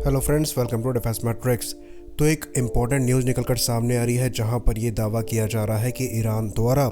Hello friends, welcome to Defence Matrix. तो एक important news निकलकर सामने आ रही है जहां पर ये दावा किया जा रहा है कि ईरान द्वारा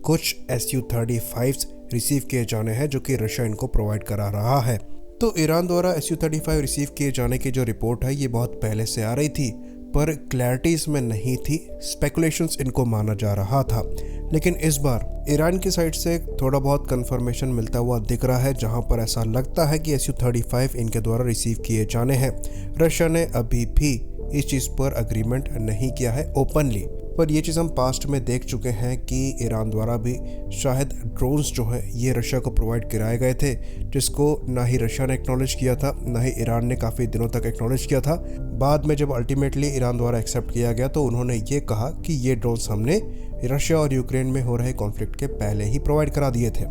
कुछ Su-35 रिसीव किए जाने हैं जो कि रशिया इनको प्रोवाइड करा रहा है। तो ईरान द्वारा Su-35 रिसीव किए जाने की जो रिपोर्ट है ये बहुत पहले से आ रही थी, पर क्लैरिटी इसमें नहीं थी, स्पेकुलेशंस इनको माना जा रहा था। लेकिन इस बार ईरान की साइड से थोड़ा बहुत कंफर्मेशन मिलता हुआ दिख रहा है जहां पर ऐसा लगता है कि Su-35 इनके द्वारा रिसीव किए जाने हैं। रशिया ने अभी भी इस चीज़ पर अग्रीमेंट नहीं किया है ओपनली, पर ये चीज़ हम पास्ट में देख चुके हैं कि ईरान द्वारा भी शायद ड्रोन्स जो है ये रशिया को प्रोवाइड कराए गए थे, जिसको ना ही रशिया ने एक्नॉलेज किया था, ना ही ईरान ने काफ़ी दिनों तक एक्नॉलेज किया था। बाद में जब अल्टीमेटली ईरान द्वारा एक्सेप्ट किया गया तो उन्होंने ये कहा कि ये ड्रोन्स हमने रशिया और यूक्रेन में हो रहे कॉन्फ्लिक्ट के पहले ही प्रोवाइड करा दिए थे।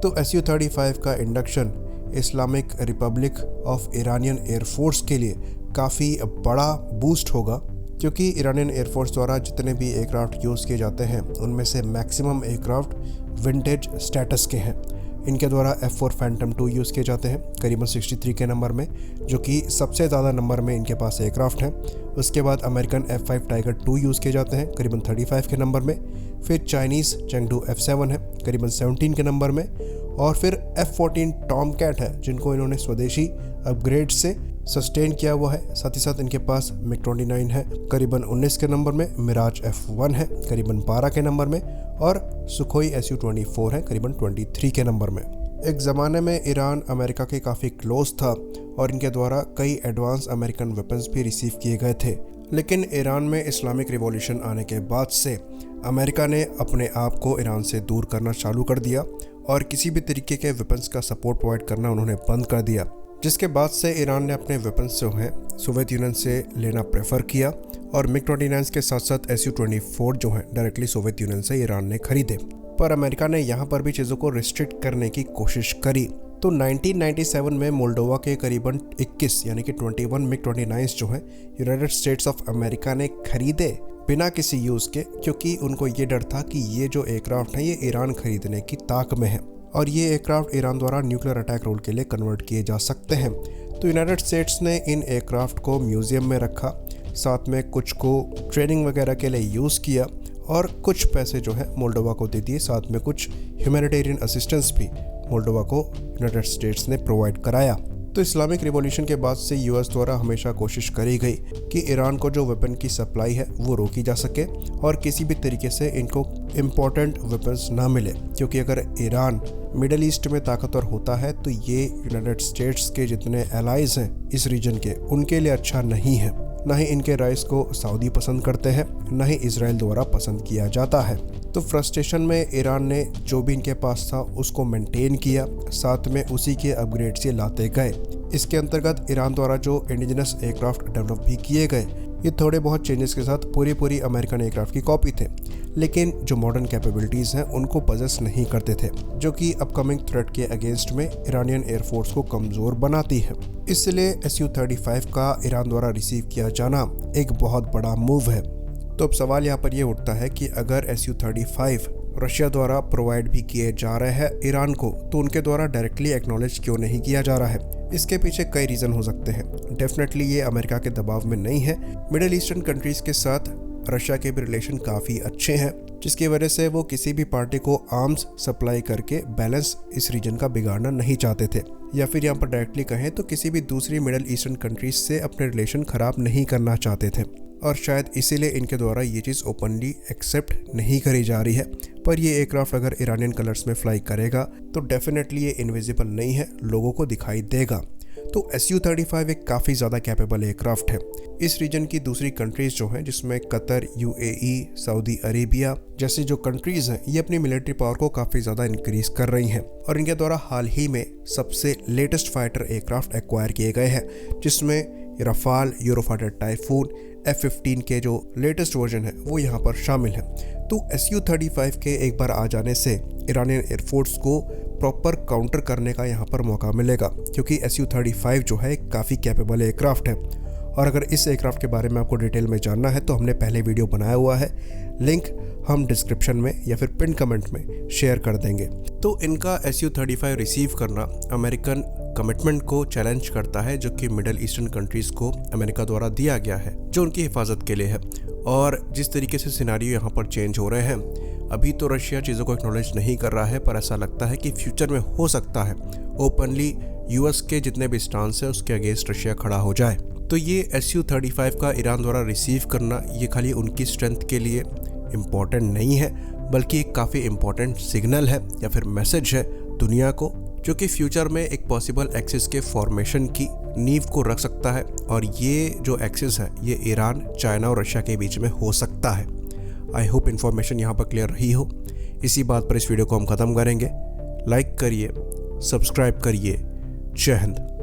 तो Su-35 का induction Islamic Republic of Iranian air force के लिए काफ़ी बड़ा बूस्ट होगा, क्योंकि ईरानियन एयरफोर्स द्वारा जितने भी एयरक्राफ्ट यूज़ किए जाते हैं उनमें से मैक्सिमम एयरक्राफ्ट विंटेज स्टेटस के हैं। इनके द्वारा F4 फैंटम 2 यूज़ किए जाते हैं करीबन 63 के नंबर में, जो कि सबसे ज़्यादा नंबर में इनके पास एयरक्राफ्ट हैं। उसके बाद अमेरिकन F5 टाइगर 2 यूज़ किए जाते हैं करीबन 35 के नंबर में। फिर चाइनीज़ चेंगडू F7 है करीबन 17 के नंबर में। और फिर F14 टॉमकैट है जिनको इन्होंने स्वदेशी अपग्रेड से सस्टेन किया हुआ है। साथ ही साथ इनके पास MiG-29 है करीबन 19 के नंबर में, मिराज F1 है करीबन 12 के नंबर में, और सुखोई Su-24 है करीबन 23 के नंबर में। एक ज़माने में ईरान अमेरिका के काफ़ी क्लोज था और इनके द्वारा कई एडवांस अमेरिकन वेपन्स भी रिसीव किए गए थे। लेकिन ईरान में इस्लामिक रिवॉल्यूशन आने के बाद से अमेरिका ने अपने आप को ईरान से दूर करना चालू कर दिया और किसी भी तरीके के वेपन्स का सपोर्ट प्रोवाइड करना उन्होंने बंद कर दिया, जिसके बाद से ईरान ने अपने वेपन्स जो हैं सोवियत यूनियन से लेना प्रेफर किया और MiG-29 के साथ साथ Su-24 जो है डायरेक्टली सोवियत यूनियन से ईरान ने खरीदे। पर अमेरिका ने यहाँ पर भी चीज़ों को रिस्ट्रिक्ट करने की कोशिश करी। तो 1997 में मोल्डोवा के करीबन 21 यानी कि 21 MiG-29 जो है यूनाइटेड स्टेट्स ऑफ अमेरिका ने खरीदे बिना किसी यूज़ के, क्योंकि उनको ये डर था कि ये जो एयरक्राफ्ट हैं ये ईरान खरीदने की ताक में है और ये एयरक्राफ्ट ईरान द्वारा न्यूक्लियर अटैक रोल के लिए कन्वर्ट किए जा सकते हैं। तो यूनाइटेड स्टेट्स ने इन एयरक्राफ्ट को म्यूज़ियम में रखा, साथ में कुछ को ट्रेनिंग वगैरह के लिए यूज़ किया और कुछ पैसे जो है मोल्डोवा को दे दिए। साथ में कुछ ह्यूमैनिटेरियन असिस्टेंस भी मोल्डोवा को यूनाइटेड स्टेट्स ने प्रोवाइड कराया। तो इस्लामिक रिवॉल्यूशन के बाद से यूएस द्वारा हमेशा कोशिश करी गई कि ईरान को जो वेपन की सप्लाई है वो रोकी जा सके और किसी भी तरीके से इनको इम्पोर्टेंट वेपन्स ना मिले, क्योंकि अगर ईरान मिडल ईस्ट में ताकतवर होता है तो ये यूनाइटेड स्टेट्स के जितने एलाइज हैं इस रीजन के उनके लिए अच्छा नहीं है। ना ही इनके राइस को सऊदी पसंद करते हैं, ना ही इजराइल द्वारा पसंद किया जाता है। तो फ्रस्ट्रेशन में ईरान ने जो भी इनके पास था उसको मेंटेन किया, साथ में उसी के अपग्रेड से लाते गए। इसके अंतर्गत ईरान द्वारा जो इंडिजिनस एयरक्राफ्ट डेवलप भी किए गए, ये थोड़े बहुत चेंजेस के साथ पूरी अमेरिकन एयरक्राफ्ट की कॉपी थे, लेकिन जो मॉडर्न कैपेबिलिटीज़ हैं उनको पजेस नहीं करते थे, जो कि अपकमिंग थ्रेट के अगेंस्ट में ईरानियन एयरफोर्स को कमज़ोर बनाती है। इसलिए Su-35 का ईरान द्वारा रिसीव किया जाना एक बहुत बड़ा मूव है। तो अब सवाल यहाँ पर ये उठता है कि अगर Su-35 रशिया द्वारा प्रोवाइड भी किए जा रहे हैं ईरान को, तो उनके द्वारा डायरेक्टली एक्नॉलेज क्यों नहीं किया जा रहा है? इसके पीछे कई रीज़न हो सकते हैं। डेफिनेटली ये अमेरिका के दबाव में नहीं है। मिडिल ईस्टर्न कंट्रीज़ के साथ रशिया के भी रिलेशन काफ़ी अच्छे हैं, जिसकी वजह से वो किसी भी पार्टी को आर्म्स सप्लाई करके बैलेंस इस रीजन का बिगाड़ना नहीं चाहते थे, या फिर यहाँ पर डायरेक्टली कहें तो किसी भी दूसरी मिडिल ईस्टर्न कंट्रीज से अपने रिलेशन ख़राब नहीं करना चाहते थे, और शायद इसीलिए इनके द्वारा ये चीज़ ओपनली एक्सेप्ट नहीं करी जा रही है। पर ये एयरक्राफ्ट अगर ईरानियन कलर्स में फ्लाई करेगा तो डेफिनेटली ये इनविजिबल नहीं है, लोगों को दिखाई देगा। तो Su-35 एक काफ़ी ज़्यादा कैपेबल एयरक्राफ्ट है। इस रीजन की दूसरी कंट्रीज़ जो हैं, जिसमें कतर, UAE, सऊदी अरेबिया जैसी जो कंट्रीज़ हैं, ये अपनी मिलिट्री पावर को काफ़ी ज़्यादा इंक्रीज़ कर रही हैं और इनके द्वारा हाल ही में सबसे लेटेस्ट फाइटर एयरक्राफ्ट एक्वायर किए गए हैं, जिसमें रफाल, यूरोफाइटर टाइफून, F-15 के जो लेटेस्ट वर्जन है वो यहाँ पर शामिल है। तो Su-35 के एक बार आ जाने से ईरानियन एयरफोर्स को प्रॉपर काउंटर करने का यहाँ पर मौका मिलेगा, क्योंकि Su-35 जो है काफ़ी कैपेबल एयरक्राफ्ट है। और अगर इस एयरक्राफ्ट के बारे में आपको डिटेल में जानना है तो हमने पहले वीडियो बनाया हुआ है, लिंक हम डिस्क्रिप्शन में या फिर पिन कमेंट में शेयर कर देंगे। तो इनका Su-35 रिसीव करना अमेरिकन कमिटमेंट को चैलेंज करता है जो कि मिडल ईस्टर्न कंट्रीज़ को अमेरिका द्वारा दिया गया है, जो उनकी हिफाजत के लिए है। और जिस तरीके से सिनारियो यहाँ पर चेंज हो रहे हैं, अभी तो रशिया चीज़ों को एक्नॉलेज नहीं कर रहा है, पर ऐसा लगता है कि फ्यूचर में हो सकता है ओपनली यूएस के जितने भी स्टांस है उसके अगेंस्ट रशिया खड़ा हो जाए। तो ये Su-35 का ईरान द्वारा रिसीव करना ये खाली उनकी स्ट्रेंथ के लिए इम्पॉर्टेंट नहीं है, बल्कि एक काफ़ी इम्पॉर्टेंट सिग्नल है या फिर मैसेज है दुनिया को, जो कि फ्यूचर में एक पॉसिबल एक्सिस के फॉर्मेशन की नींव को रख सकता है। और ये जो एक्सिस है ये ईरान, चाइना और रशिया के बीच में हो सकता है। आई होप इन्फॉर्मेशन यहाँ पर क्लियर रही हो। इसी बात पर इस वीडियो को हम ख़त्म करेंगे। लाइक करिए, सब्सक्राइब करिए। जय हिंद।